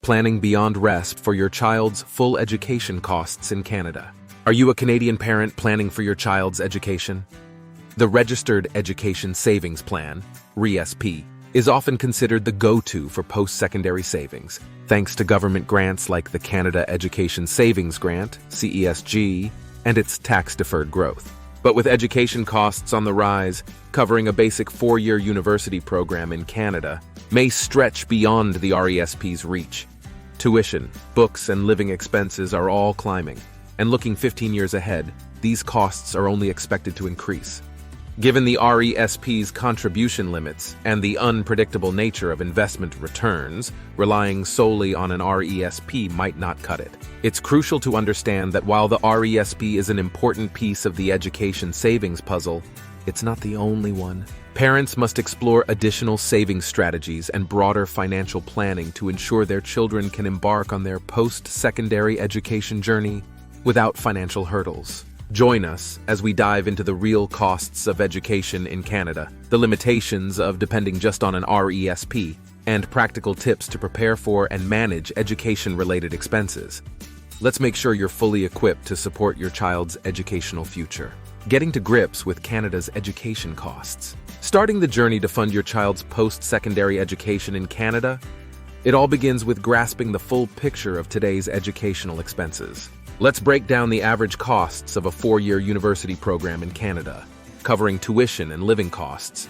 planning Beyond RESP for your child's full education costs in Canada. Are you a Canadian parent planning for your child's education? The Registered Education Savings Plan, RESP, is often considered the go-to for post-secondary savings, thanks to government grants like the Canada Education Savings Grant, CESG, and its tax-deferred growth. But with education costs on the rise, covering a basic 4-year university program in Canada may stretch beyond the RESP's reach. Tuition, books, and living expenses are all climbing, and looking 15 years ahead, these costs are only expected to increase. Given the RESP's contribution limits and the unpredictable nature of investment returns, relying solely on an RESP might not cut it. It's crucial to understand that while the RESP is an important piece of the education savings puzzle, it's not the only one. Parents must explore additional savings strategies and broader financial planning to ensure their children can embark on their post-secondary education journey without financial hurdles. Join us as we dive into the real costs of education in Canada, the limitations of depending just on an RESP, and practical tips to prepare for and manage education-related expenses. Let's make sure you're fully equipped to support your child's educational future. Getting to grips with Canada's education costs. Starting the journey to fund your child's post-secondary education in Canada, it all begins with grasping the full picture of today's educational expenses. Let's break down the average costs of a 4-year university program in Canada, covering tuition and living costs.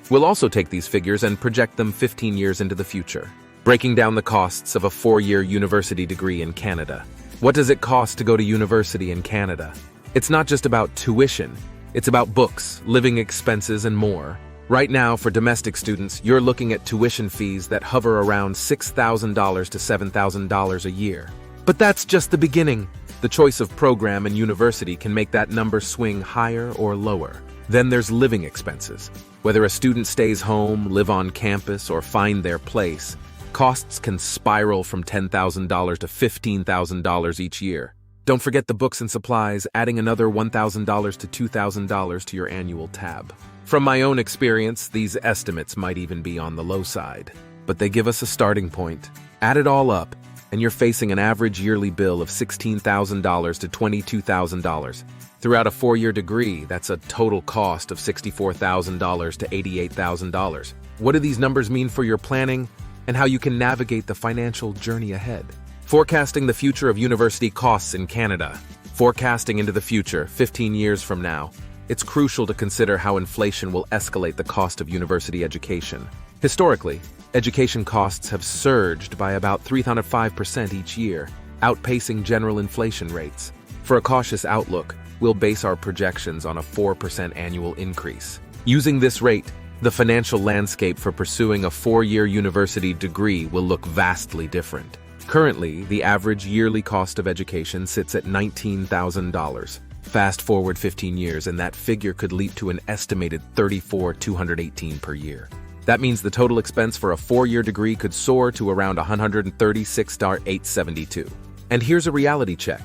We'll also take these figures and project them 15 years into the future. Breaking down the costs of a 4-year university degree in Canada. What does it cost to go to university in Canada? It's not just about tuition, it's about books, living expenses, and more. Right now, for domestic students, you're looking at tuition fees that hover around $6,000 to $7,000 a year. But that's just the beginning. The choice of program and university can make that number swing higher or lower. Then there's living expenses. Whether a student stays home, live on campus, or find their place, costs can spiral from $10,000 to $15,000 each year. Don't forget the books and supplies, adding another $1,000 to $2,000 to your annual tab. From my own experience, these estimates might even be on the low side, but they give us a starting point. Add it all up, and you're facing an average yearly bill of $16,000 to $22,000. Throughout a 4-year degree, that's a total cost of $64,000 to $88,000. What do these numbers mean for your planning and how you can navigate the financial journey ahead? Forecasting the future of university costs in Canada. Forecasting into the future, 15 years from now, it's crucial to consider how inflation will escalate the cost of university education. Historically, education costs have surged by about 305% each year, outpacing general inflation rates. For a cautious outlook, we'll base our projections on a 4% annual increase. Using this rate, the financial landscape for pursuing a 4-year university degree will look vastly different. Currently, the average yearly cost of education sits at $19,000. Fast forward 15 years and that figure could leap to an estimated $34,218 per year. That means the total expense for a 4-year degree could soar to around $136,872. And here's a reality check.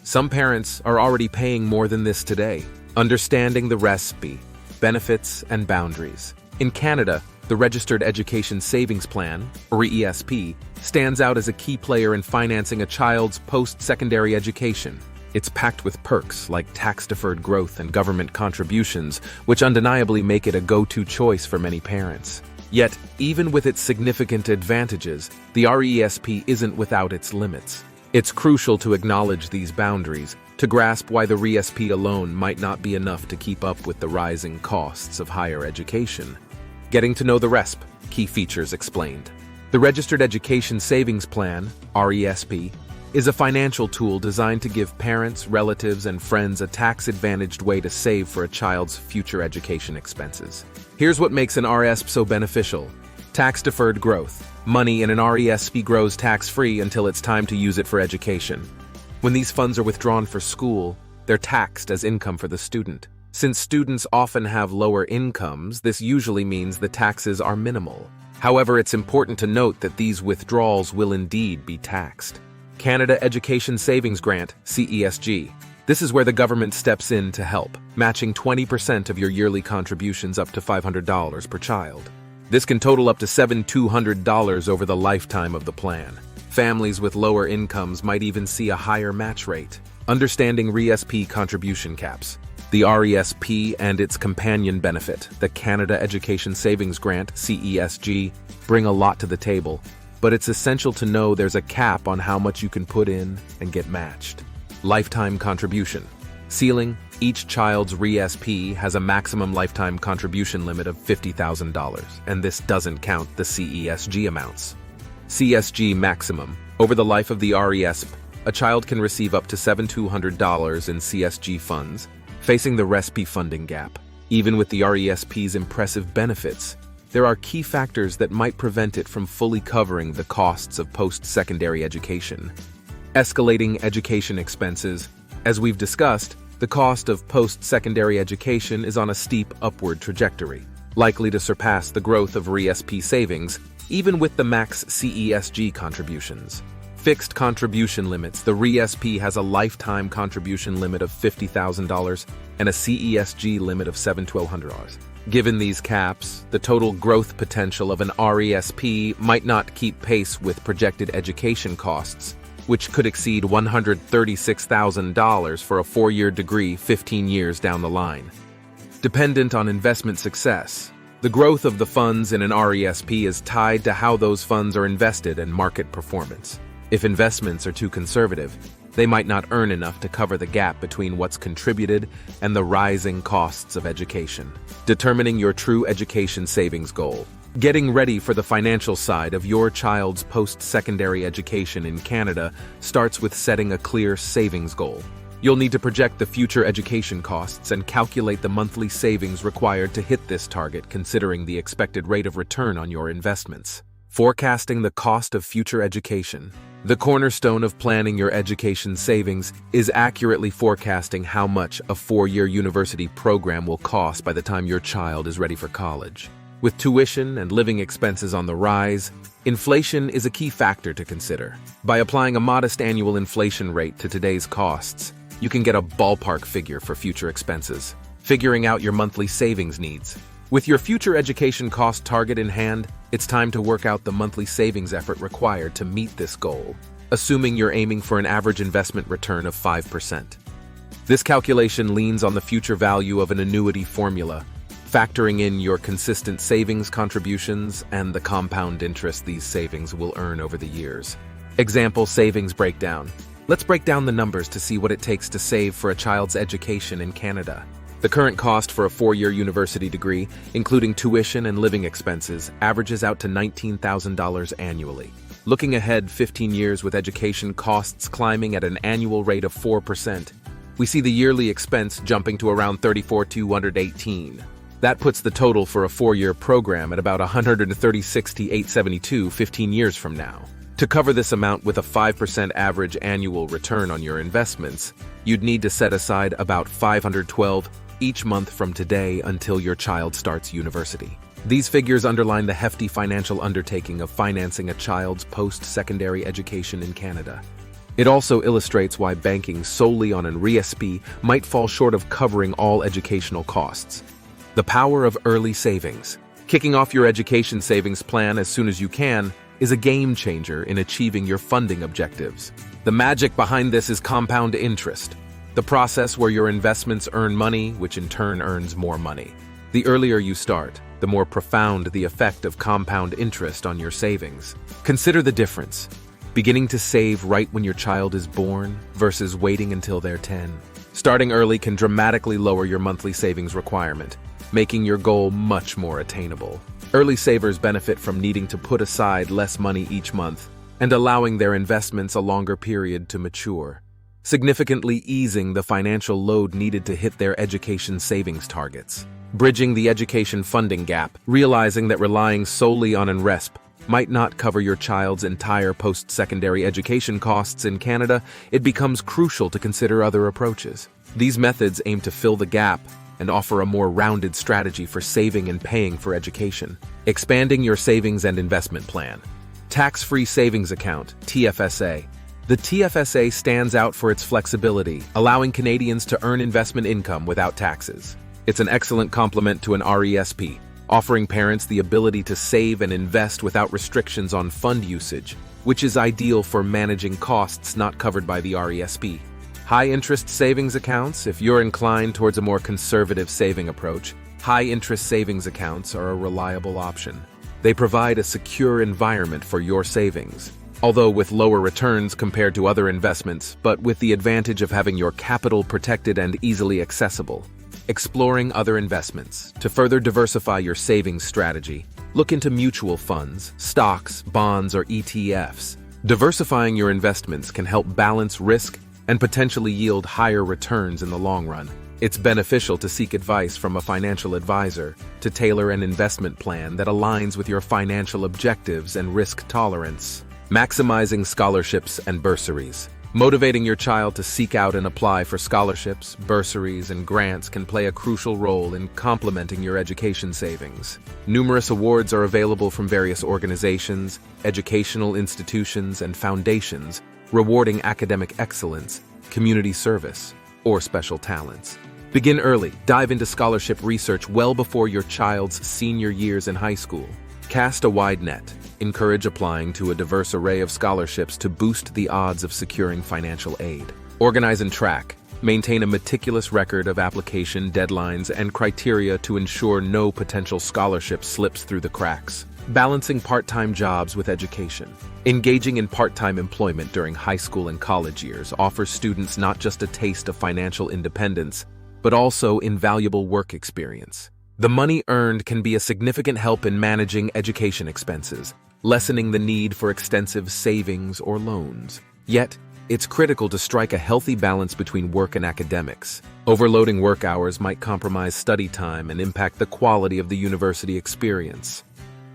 Some parents are already paying more than this today. Understanding the RESP, benefits, and boundaries. In Canada, the Registered Education Savings Plan, or RESP, stands out as a key player in financing a child's post-secondary education. It's packed with perks like tax-deferred growth and government contributions, which undeniably make it a go-to choice for many parents. Yet, even with its significant advantages, the RESP isn't without its limits. It's crucial to acknowledge these boundaries, to grasp why the RESP alone might not be enough to keep up with the rising costs of higher education. Getting to know the RESP, key features explained. The Registered Education Savings Plan, RESP, is a financial tool designed to give parents, relatives, and friends a tax-advantaged way to save for a child's future education expenses. Here's what makes an RESP so beneficial. Tax-deferred growth. Money in an RESP grows tax-free until it's time to use it for education. When these funds are withdrawn for school, they're taxed as income for the student. Since students often have lower incomes, this usually means the taxes are minimal. However, it's important to note that these withdrawals will indeed be taxed. Canada Education Savings Grant, CESG. This is where the government steps in to help, matching 20% of your yearly contributions up to $500 per child. This can total up to $7,200 over the lifetime of the plan. Families with lower incomes might even see a higher match rate. Understanding RESP contribution caps. The RESP and its companion benefit, the Canada Education Savings Grant, CESG, bring a lot to the table, but it's essential to know there's a cap on how much you can put in and get matched. Lifetime contribution. Ceiling: each child's RESP has a maximum lifetime contribution limit of $50,000, and this doesn't count the CESG amounts. CSG maximum. Over the life of the RESP, a child can receive up to $7,200 in CSG funds, facing the RESP funding gap. Even with the RESP's impressive benefits, there are key factors that might prevent it from fully covering the costs of post-secondary education. Escalating education expenses. As we've discussed, the cost of post-secondary education is on a steep upward trajectory, likely to surpass the growth of RESP savings, even with the max CESG contributions. Fixed contribution limits. The RESP has a lifetime contribution limit of $50,000 and a CESG limit of $1,200. Given these caps, the total growth potential of an RESP might not keep pace with projected education costs, which could exceed $136,000 for a 4-year degree 15 years down the line. Dependent on investment success. The growth of the funds in an RESP is tied to how those funds are invested and market performance. If investments are too conservative, they might not earn enough to cover the gap between what's contributed and the rising costs of education. Determining your true education savings goal. Getting ready for the financial side of your child's post-secondary education in Canada starts with setting a clear savings goal. You'll need to project the future education costs and calculate the monthly savings required to hit this target, considering the expected rate of return on your investments. Forecasting the cost of future education. The cornerstone of planning your education savings is accurately forecasting how much a 4-year university program will cost by the time your child is ready for college. With tuition and living expenses on the rise, inflation is a key factor to consider. By applying a modest annual inflation rate to today's costs, you can get a ballpark figure for future expenses. Figuring out your monthly savings needs. With your future education cost target in hand, it's time to work out the monthly savings effort required to meet this goal, assuming you're aiming for an average investment return of 5%. This calculation leans on the future value of an annuity formula, factoring in your consistent savings contributions and the compound interest these savings will earn over the years. Example savings breakdown. Let's break down the numbers to see what it takes to save for a child's education in Canada. The current cost for a 4-year university degree, including tuition and living expenses, averages out to $19,000 annually. Looking ahead 15 years with education costs climbing at an annual rate of 4%, we see the yearly expense jumping to around $34,218. That puts the total for a 4-year program at about $136,872 15 years from now. To cover this amount with a 5% average annual return on your investments, you'd need to set aside about $512 each month from today until your child starts university. These figures underline the hefty financial undertaking of financing a child's post-secondary education in Canada. It also illustrates why banking solely on an RESP might fall short of covering all educational costs. The power of early savings. Kicking off your education savings plan as soon as you can is a game changer in achieving your funding objectives. The magic behind this is compound interest, the process where your investments earn money, which in turn earns more money. The earlier you start, the more profound the effect of compound interest on your savings. Consider the difference. Beginning to save right when your child is born versus waiting until they're 10. Starting early can dramatically lower your monthly savings requirement, making your goal much more attainable. Early savers benefit from needing to put aside less money each month and allowing their investments a longer period to mature, significantly easing the financial load needed to hit their education savings targets. Bridging the education funding gap, realizing that relying solely on RESP might not cover your child's entire post-secondary education costs in Canada, it becomes crucial to consider other approaches. These methods aim to fill the gap and offer a more rounded strategy for saving and paying for education. Expanding your savings and investment plan. Tax-free savings account, TFSA. The TFSA stands out for its flexibility, allowing Canadians to earn investment income without taxes. It's an excellent complement to an RESP, offering parents the ability to save and invest without restrictions on fund usage. which is ideal for managing costs not covered by the RESP. High-interest savings accounts, if you're inclined towards a more conservative saving approach, high-interest savings accounts are a reliable option. They provide a secure environment for your savings, although with lower returns compared to other investments, but with the advantage of having your capital protected and easily accessible. Exploring other investments. To further diversify your savings strategy, look into mutual funds, stocks, bonds, or ETFs. Diversifying your investments can help balance risk and potentially yield higher returns in the long run. It's beneficial to seek advice from a financial advisor to tailor an investment plan that aligns with your financial objectives and risk tolerance. Maximizing scholarships and bursaries. Motivating your child to seek out and apply for scholarships, bursaries, and grants can play a crucial role in complementing your education savings. Numerous awards are available from various organizations, educational institutions, and foundations, rewarding academic excellence, community service, or special talents. Begin early. Dive into scholarship research well before your child's senior years in high school. Cast a wide net. Encourage applying to a diverse array of scholarships to boost the odds of securing financial aid. Organize and track. Maintain a meticulous record of application deadlines and criteria to ensure no potential scholarship slips through the cracks. Balancing part-time jobs with education. Engaging in part-time employment during high school and college years offers students not just a taste of financial independence, but also invaluable work experience. The money earned can be a significant help in managing education expenses, lessening the need for extensive savings or loans. Yet, it's critical to strike a healthy balance between work and academics. Overloading work hours might compromise study time and impact the quality of the university experience.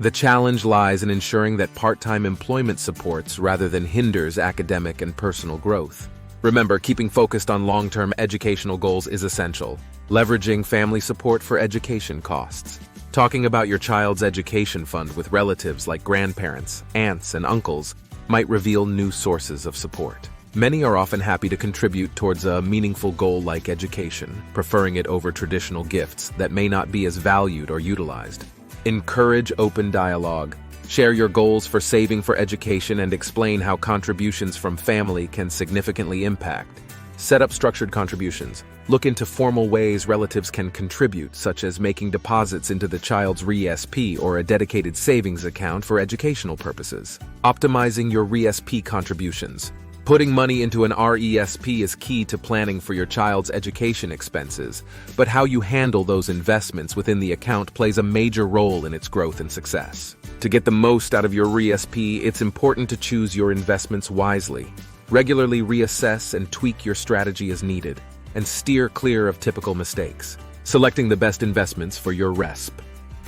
The challenge lies in ensuring that part-time employment supports rather than hinders academic and personal growth. Remember, keeping focused on long-term educational goals is essential. Leveraging family support for education costs. Talking about your child's education fund with relatives like grandparents, aunts, and uncles might reveal new sources of support. Many are often happy to contribute towards a meaningful goal like education, preferring it over traditional gifts that may not be as valued or utilized. Encourage open dialogue. Share your goals for saving for education and explain how contributions from family can significantly impact. Set up structured contributions. Look into formal ways relatives can contribute, such as making deposits into the child's RESP or a dedicated savings account for educational purposes. Optimizing your RESP contributions. Putting money into an RESP is key to planning for your child's education expenses, but how you handle those investments within the account plays a major role in its growth and success. To get the most out of your RESP, it's important to choose your investments wisely. Regularly reassess and tweak your strategy as needed, and steer clear of typical mistakes. Selecting the best investments for your RESP.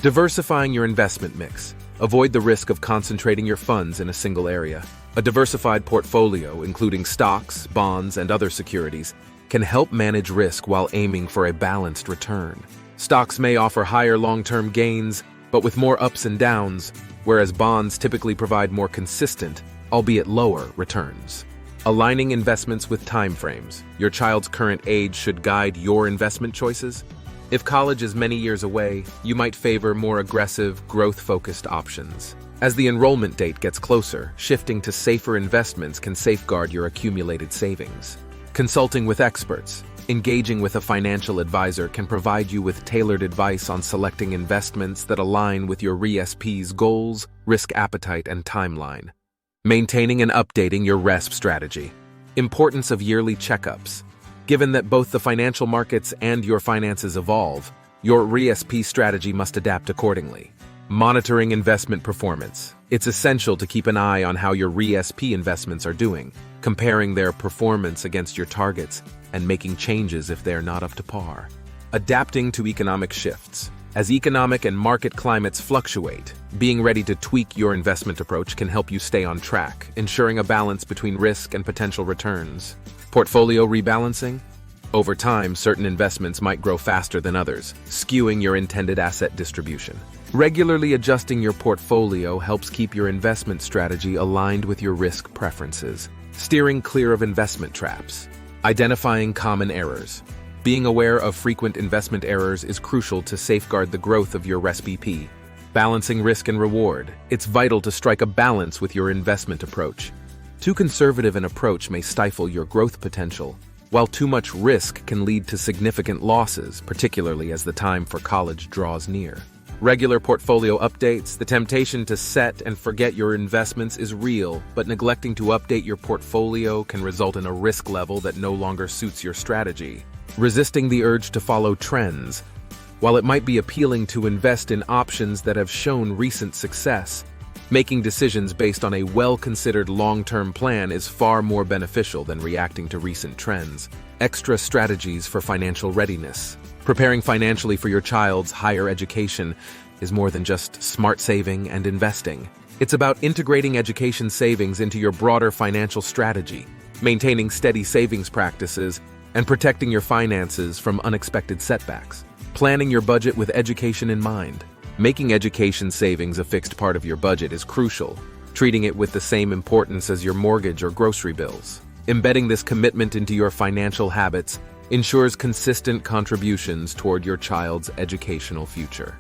Diversifying your investment mix. Avoid the risk of concentrating your funds in a single area. A diversified portfolio, including stocks, bonds, and other securities, can help manage risk while aiming for a balanced return. Stocks may offer higher long-term gains, but with more ups and downs, whereas bonds typically provide more consistent, albeit lower, returns. Aligning investments with timeframes. Your child's current age should guide your investment choices. If college is many years away, you might favor more aggressive, growth-focused options. As the enrollment date gets closer, shifting to safer investments can safeguard your accumulated savings. Consulting with experts. Engaging with a financial advisor can provide you with tailored advice on selecting investments that align with your RESP's goals, risk appetite, and timeline. Maintaining and updating your RESP strategy. Importance of yearly checkups. Given that both the financial markets and your finances evolve, your RESP strategy must adapt accordingly. Monitoring investment performance. It's essential to keep an eye on how your RESP investments are doing, comparing their performance against your targets, and making changes if they're not up to par. Adapting to economic shifts. As economic and market climates fluctuate, being ready to tweak your investment approach can help you stay on track, ensuring a balance between risk and potential returns. Portfolio rebalancing. Over time, certain investments might grow faster than others, skewing your intended asset distribution. Regularly adjusting your portfolio helps keep your investment strategy aligned with your risk preferences. Steering clear of investment traps. Identifying common errors. Being aware of frequent investment errors is crucial to safeguard the growth of your RESP. Balancing risk and reward. It's vital to strike a balance with your investment approach. Too conservative an approach may stifle your growth potential, while too much risk can lead to significant losses, particularly as the time for college draws near. Regular portfolio updates. The temptation to set and forget your investments is real, but neglecting to update your portfolio can result in a risk level that no longer suits your strategy. Resisting the urge to follow trends. While it might be appealing to invest in options that have shown recent success, making decisions based on a well-considered long-term plan is far more beneficial than reacting to recent trends. Extra strategies for financial readiness. Preparing financially for your child's higher education is more than just smart saving and investing. It's about integrating education savings into your broader financial strategy, maintaining steady savings practices, and protecting your finances from unexpected setbacks. Planning your budget with education in mind. Making education savings a fixed part of your budget is crucial, treating it with the same importance as your mortgage or grocery bills. Embedding this commitment into your financial habits ensures consistent contributions toward your child's educational future.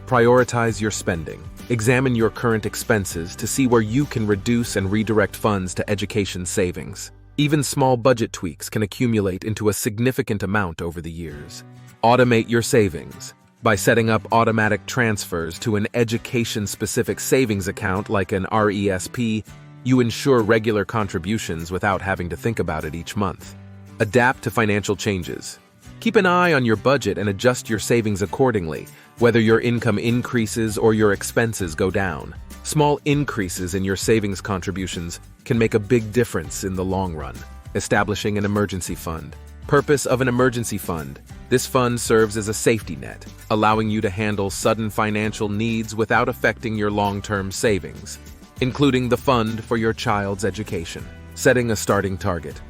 Prioritize your spending. Examine your current expenses to see where you can reduce and redirect funds to education savings. Even small budget tweaks can accumulate into a significant amount over the years. Automate your savings. By setting up automatic transfers to an education-specific savings account like an RESP, you ensure regular contributions without having to think about it each month. Adapt to financial changes. Keep an eye on your budget and adjust your savings accordingly, whether your income increases or your expenses go down. Small increases in your savings contributions can make a big difference in the long run. Establishing an emergency fund. Purpose of an emergency fund. This fund serves as a safety net, allowing you to handle sudden financial needs without affecting your long-term savings, including the fund for your child's education. Setting a starting target.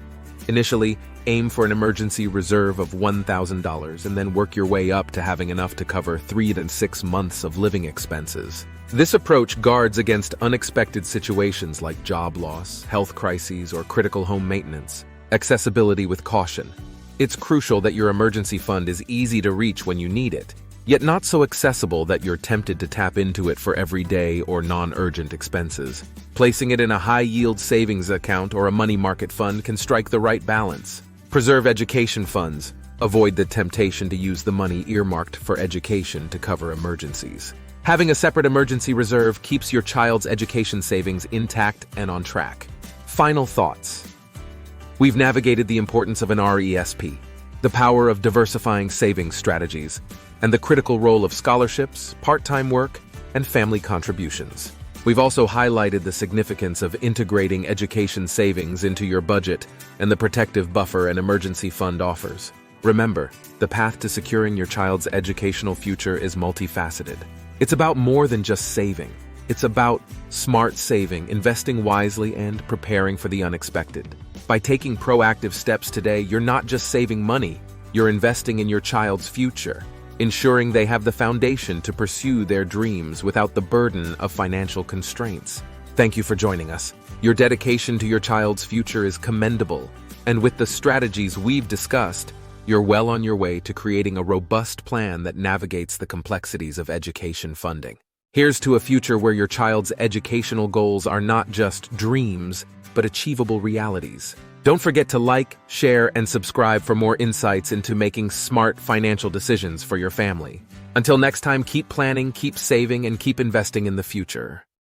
Initially, aim for an emergency reserve of $1,000 and then work your way up to having enough to cover 3 to 6 months of living expenses. This approach guards against unexpected situations like job loss, health crises, or critical home maintenance. Accessibility with caution. It's crucial that your emergency fund is easy to reach when you need it, yet not so accessible that you're tempted to tap into it for everyday or non-urgent expenses. Placing it in a high-yield savings account or a money market fund can strike the right balance. Preserve education funds. Avoid the temptation to use the money earmarked for education to cover emergencies. Having a separate emergency reserve keeps your child's education savings intact and on track. Final thoughts. We've navigated the importance of an RESP, the power of diversifying savings strategies, and the critical role of scholarships, part-time work, and family contributions. We've also highlighted the significance of integrating education savings into your budget and the protective buffer an emergency fund offers. Remember, the path to securing your child's educational future is multifaceted. It's about more than just saving. It's about smart saving, investing wisely, and preparing for the unexpected. By taking proactive steps today, you're not just saving money, you're investing in your child's future, ensuring they have the foundation to pursue their dreams without the burden of financial constraints. Thank you for joining us. Your dedication to your child's future is commendable, and with the strategies we've discussed, you're well on your way to creating a robust plan that navigates the complexities of education funding. Here's to a future where your child's educational goals are not just dreams, but achievable realities. Don't forget to like, share, and subscribe for more insights into making smart financial decisions for your family. Until next time, keep planning, keep saving, and keep investing in the future.